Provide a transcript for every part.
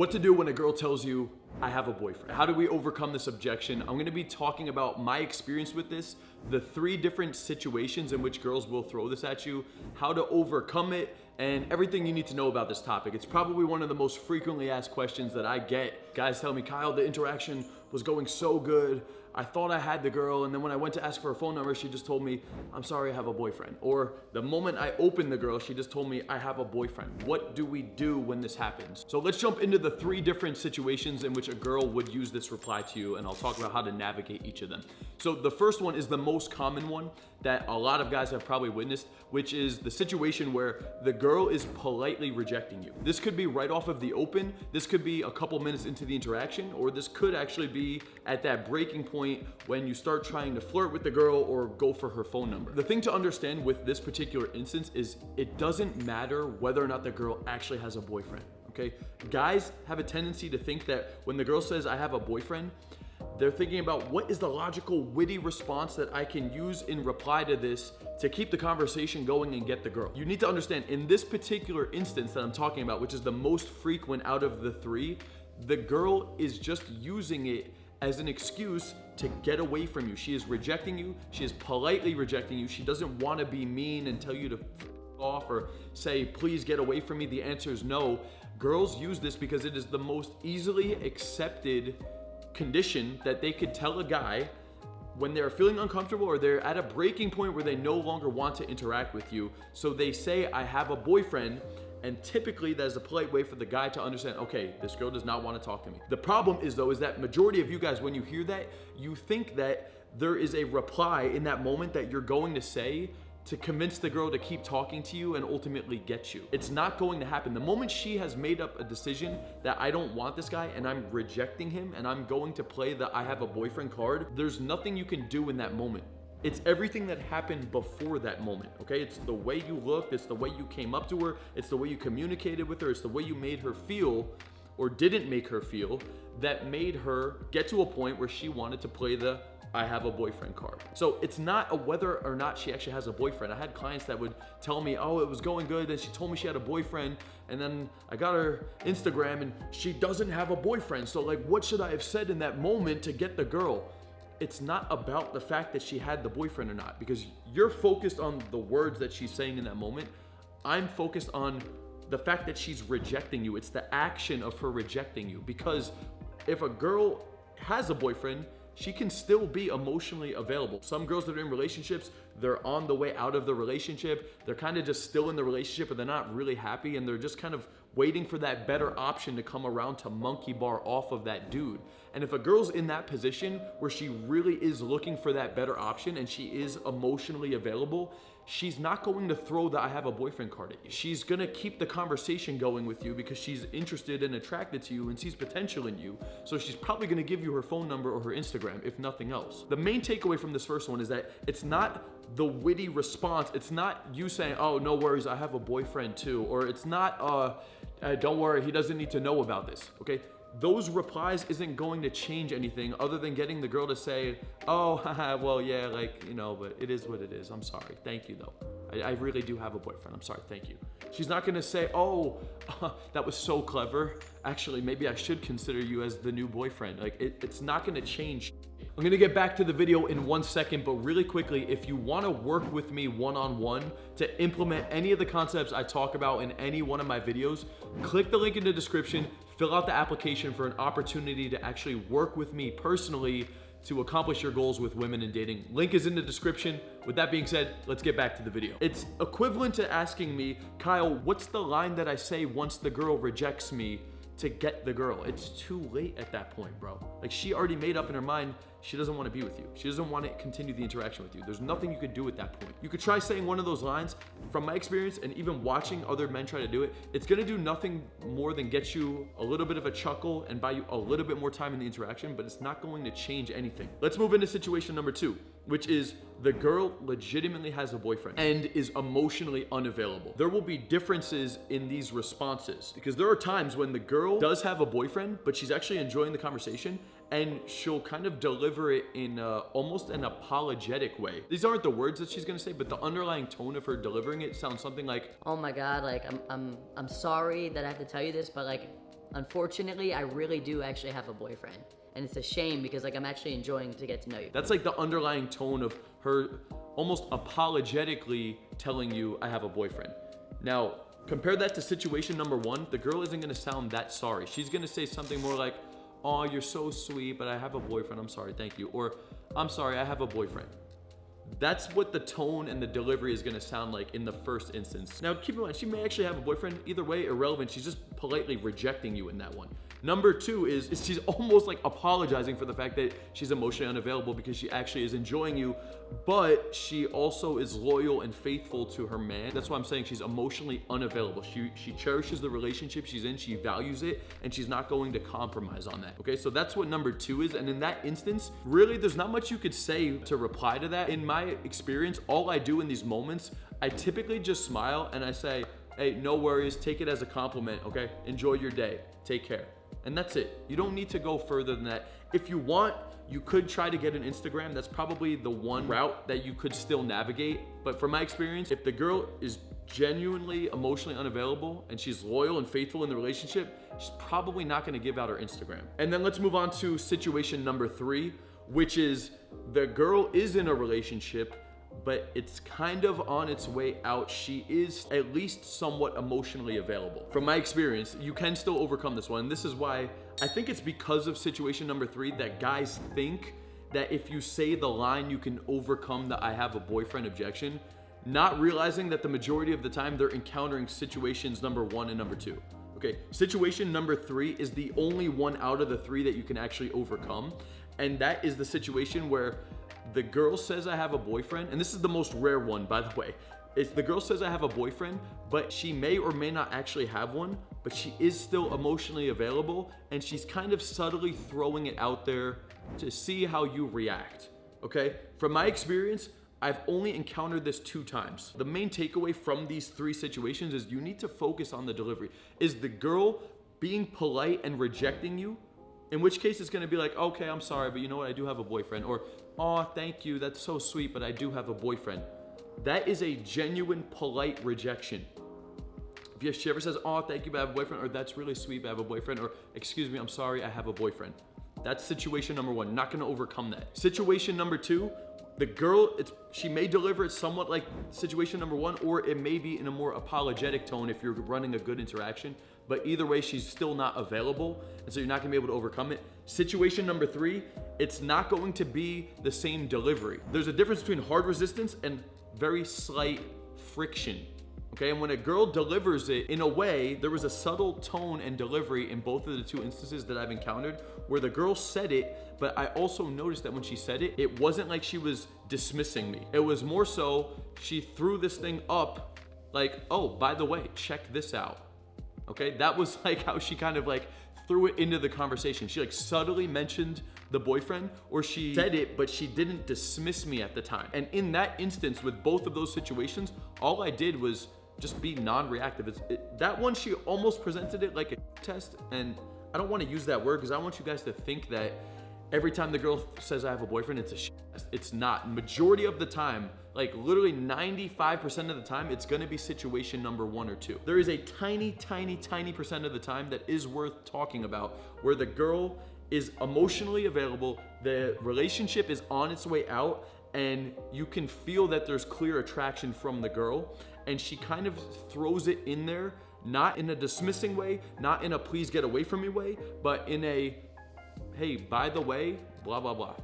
What to do when a girl tells you, I have a boyfriend. How do we overcome this objection? I'm gonna be talking about my experience with this, the 3 different situations in which girls will throw this at you, how to overcome it, and everything you need to know about this topic. It's probably one of the most frequently asked questions that I get. Guys tell me, Kyle, the interaction was going so good. I thought I had the girl, and then when I went to ask for her phone number, she just told me, I'm sorry, I have a boyfriend. Or the moment I opened the girl, she just told me, I have a boyfriend. What do we do when this happens? So let's jump into the 3 different situations in which a girl would use this reply to you, and I'll talk about how to navigate each of them. So the first one is the most common one that a lot of guys have probably witnessed, which is the situation where the girl is politely rejecting you. This could be right off of the open, this could be a couple minutes into the interaction, or this could actually be at that breaking point when you start trying to flirt with the girl or go for her phone number. The thing to understand with this particular instance is it doesn't matter whether or not the girl actually has a boyfriend, okay? Guys have a tendency to think that when the girl says, I have a boyfriend, they're thinking about what is the logical, witty response that I can use in reply to this to keep the conversation going and get the girl. You need to understand, in this particular instance that I'm talking about, which is the most frequent out of the 3, the girl is just using it as an excuse to get away from you. She is rejecting you. She is politely rejecting you. She doesn't want to be mean and tell you to off or say, please get away from me. The answer is no. Girls use this because it is the most easily accepted condition that they could tell a guy when they're feeling uncomfortable or they're at a breaking point where they no longer want to interact with you. So they say, I have a boyfriend. And typically that is a polite way for the guy to understand, okay, this girl does not want to talk to me. The problem is though, is that majority of you guys, when you hear that, you think that there is a reply in that moment that you're going to say to convince the girl to keep talking to you and ultimately get you. It's not going to happen. The moment she has made up a decision that I don't want this guy and I'm rejecting him and I'm going to play the I have a boyfriend card, there's nothing you can do in that moment. It's everything that happened before that moment, okay? It's the way you looked, it's the way you came up to her, it's the way you communicated with her, it's the way you made her feel or didn't make her feel that made her get to a point where she wanted to play the I have a boyfriend card. So it's not a whether or not she actually has a boyfriend. I had clients that would tell me, oh, it was going good, and she told me she had a boyfriend, and then I got her Instagram and she doesn't have a boyfriend. So like, what should I have said in that moment to get the girl? It's not about the fact that she had the boyfriend or not, because you're focused on the words that she's saying in that moment. I'm focused on the fact that she's rejecting you. It's the action of her rejecting you, because if a girl has a boyfriend, she can still be emotionally available. Some girls that are in relationships, they're on the way out of the relationship. They're kind of just still in the relationship, but they're not really happy, and they're just kind of waiting for that better option to come around to monkey bar off of that dude. And if a girl's in that position where she really is looking for that better option and she is emotionally available, she's not going to throw the I have a boyfriend card at you. She's gonna keep the conversation going with you because she's interested and attracted to you and sees potential in you. So she's probably gonna give you her phone number or her Instagram, if nothing else. The main takeaway from this first one is that it's not the witty response. It's not you saying, oh, no worries, I have a boyfriend too. Or it's not, don't worry, he doesn't need to know about this, okay? Those replies isn't going to change anything other than getting the girl to say, oh, haha, well, yeah, like, you know, but it is what it is. I'm sorry. Thank you, though. I really do have a boyfriend. I'm sorry. Thank you. She's not going to say, oh, that was so clever. Actually, maybe I should consider you as the new boyfriend. Like, it's not going to change. I'm gonna get back to the video in 1 second, but really quickly, if you wanna work with me one-on-one to implement any of the concepts I talk about in any one of my videos, click the link in the description, fill out the application for an opportunity to actually work with me personally to accomplish your goals with women in dating. Link is in the description. With that being said, let's get back to the video. It's equivalent to asking me, Kyle, what's the line that I say once the girl rejects me to get the girl? It's too late at that point, bro. Like, she already made up in her mind she doesn't want to be with you. She doesn't want to continue the interaction with you. There's nothing you could do at that point. You could try saying one of those lines. From my experience and even watching other men try to do it, it's gonna do nothing more than get you a little bit of a chuckle and buy you a little bit more time in the interaction, but it's not going to change anything. Let's move into situation number 2, which is the girl legitimately has a boyfriend and is emotionally unavailable. There will be differences in these responses because there are times when the girl does have a boyfriend, but she's actually enjoying the conversation, and she'll kind of deliver it in almost an apologetic way. These aren't the words that she's gonna say, but the underlying tone of her delivering it sounds something like, oh my God, like I'm sorry that I have to tell you this, but like Unfortunately, I really do actually have a boyfriend. And it's a shame because like I'm actually enjoying to get to know you. That's like the underlying tone of her almost apologetically telling you I have a boyfriend. Now, compare that to situation number one. The girl isn't gonna sound that sorry. She's gonna say something more like, oh, you're so sweet, but I have a boyfriend, I'm sorry, thank you. Or, I'm sorry, I have a boyfriend. That's what the tone and the delivery is gonna sound like in the first instance. Now, keep in mind, she may actually have a boyfriend. Either way, irrelevant. She's just politely rejecting you in that one. Number two is she's almost like apologizing for the fact that she's emotionally unavailable because she actually is enjoying you, but she also is loyal and faithful to her man. That's why I'm saying she's emotionally unavailable. She cherishes the relationship she's in, she values it, and she's not going to compromise on that. Okay, so that's what number two is. And in that instance, really, there's not much you could say to reply to that. In my experience, all I do in these moments, I typically just smile and I say, hey, no worries, take it as a compliment, okay? Enjoy your day, take care. And that's it. You don't need to go further than that. If you want, you could try to get an Instagram. That's probably the one route that you could still navigate. But from my experience, if the girl is genuinely emotionally unavailable and she's loyal and faithful in the relationship, she's probably not gonna give out her Instagram. And then let's move on to situation number three, which is the girl is in a relationship, but it's kind of on its way out. She is at least somewhat emotionally available. From my experience, you can still overcome this one. This is why I think it's because of situation number three that guys think that if you say the line, you can overcome the I have a boyfriend objection, not realizing that the majority of the time they're encountering situations number one and number two. Okay, situation number three is the only one out of the three that you can actually overcome. And that is the situation where the girl says I have a boyfriend, and this is the most rare one, by the way. It's the girl says I have a boyfriend, but she may or may not actually have one, but she is still emotionally available, and she's kind of subtly throwing it out there to see how you react, okay? From my experience, I've only encountered this 2 times. The main takeaway from these 3 situations is you need to focus on the delivery. Is the girl being polite and rejecting you? In which case it's gonna be like, okay, I'm sorry, but you know what, I do have a boyfriend. Or, oh, thank you, that's so sweet, but I do have a boyfriend. That is a genuine, polite rejection. If she ever says, oh, thank you, but I have a boyfriend, or that's really sweet, but I have a boyfriend, or excuse me, I'm sorry, I have a boyfriend. That's situation number 1, not gonna overcome that. Situation number 2, the girl, she may deliver it somewhat like situation number 1, or it may be in a more apologetic tone if you're running a good interaction. But either way, she's still not available, and so you're not gonna be able to overcome it. Situation number 3, it's not going to be the same delivery. There's a difference between hard resistance and very slight friction. Okay, and when a girl delivers it, in a way, there was a subtle tone and delivery in both of the 2 instances that I've encountered where the girl said it, but I also noticed that when she said it, it wasn't like she was dismissing me. It was more so she threw this thing up like, oh, by the way, check this out. Okay, that was like how she kind of like threw it into the conversation. She like subtly mentioned the boyfriend, or she said it, but she didn't dismiss me at the time. And in that instance, with both of those situations, all I did was just be non-reactive. That one, she almost presented it like a test, and I don't want to use that word because I want you guys to think that every time the girl says I have a boyfriend, it's a test. It's not. Majority of the time, like literally 95% of the time, it's gonna be situation number 1 or 2. There is a tiny, tiny, tiny percent of the time that is worth talking about where the girl is emotionally available, the relationship is on its way out, and you can feel that there's clear attraction from the girl, and she kind of throws it in there, not in a dismissing way, not in a please get away from me way, but in a, hey, by the way, blah, blah, blah.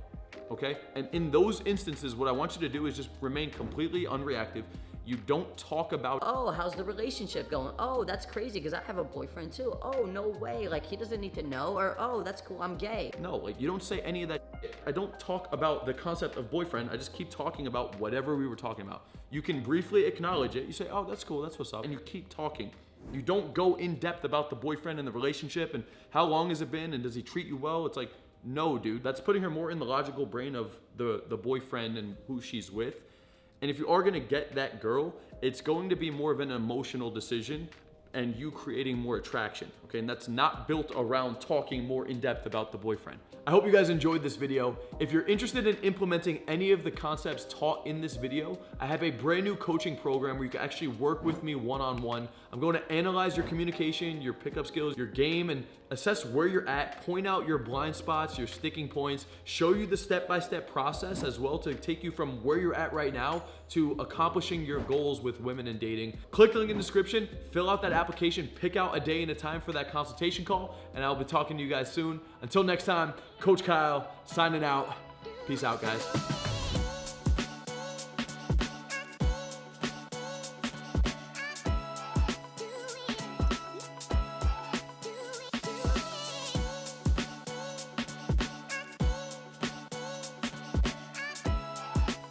Okay? And in those instances, what I want you to do is just remain completely unreactive. You don't talk about, oh, how's the relationship going? Oh, that's crazy because I have a boyfriend too. Oh, no way. Like, he doesn't need to know. Or, oh, that's cool, I'm gay. No, like, you don't say any of that. I don't talk about the concept of boyfriend. I just keep talking about whatever we were talking about. You can briefly acknowledge it. You say, oh, that's cool, that's what's up. And you keep talking. You don't go in depth about the boyfriend and the relationship and how long has it been and does he treat you well? It's like, no, dude, that's putting her more in the logical brain of the boyfriend and who she's with. And if you are gonna get that girl, it's going to be more of an emotional decision. and you creating more attraction, okay? And that's not built around talking more in depth about the boyfriend. I hope you guys enjoyed this video. If you're interested in implementing any of the concepts taught in this video, I have a brand new coaching program where you can actually work with me one-on-one. I'm going to analyze your communication, your pickup skills, your game, and assess where you're at, point out your blind spots, your sticking points, show you the step-by-step process as well to take you from where you're at right now to accomplishing your goals with women and dating. Click the link in the description, fill out that application, pick out a day and a time for that consultation call, and I'll be talking to you guys soon. Until next time, Coach Kyle signing out. Peace out, guys.